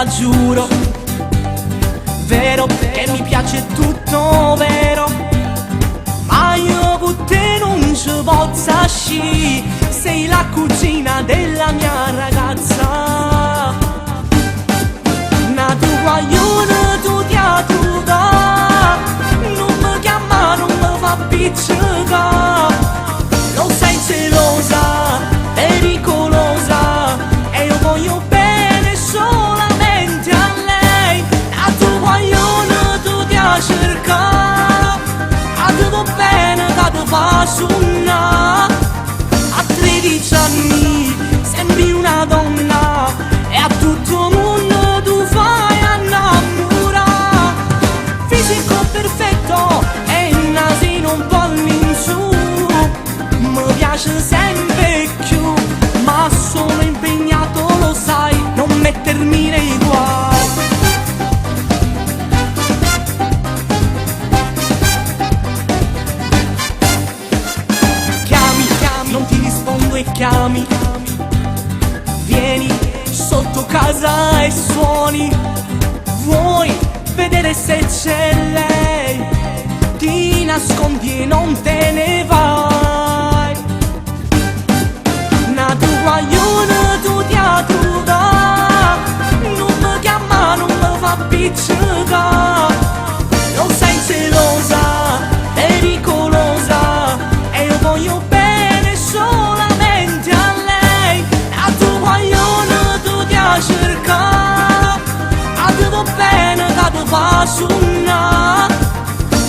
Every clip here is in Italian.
la giuro, vero che mi piace tutto vero, ma io con te non ci posso uscire, sei la cugina della mia ragazza. Na tu guaglione tu ti attuda, non mi chiama, non mi fa piccica, lo sai gelosa, pericolosa, e io voglio bene solamente a lei. Na tu guaglione tu ti cerca, a te va bene che ti fa suonare. A 13 anni sembri una donna e a tutto il mondo tu fai innamorare. Fisico perfetto e il nasino un po' all'insù, mi piace sempre più, ma sono impegnato, lo sai, non mettermi nei guai. Non ti rispondo e chiami, vieni sotto casa e suoni, vuoi vedere se c'è lei, ti nascondi e non te ne vai. Na tu guaglione tu ti attuda, non mi chiama, non mi fa piccica, lo sai gelosa, pericolosa, e io voglio bene solamente a lei. A tu guaglione tu ti cerca, a te va bene che ti fa suonare.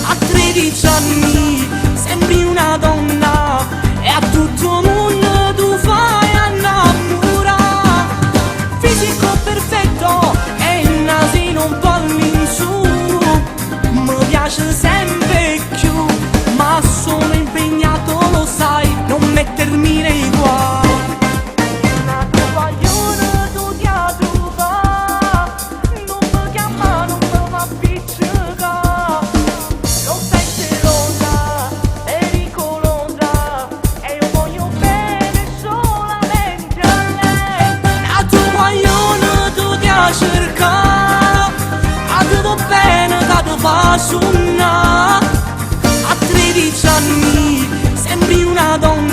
A 13 anni sembri una donna e a tutto il mondo tu fai innamorare. Fisico perfetto e il nasino un po' all'insù, mi piace sempre più, ma sono impegnato, lo sai, non mettermi nei guai. Na tu guaglione tu ti attuda, non mi chiama, non mi fa piccica, lo sai gelosa, pericolosa, e io voglio bene solamente a lei. Na tu guaglione tu ti cerca, a te va bene che ti fa suonare. A 13 anni sembri una donna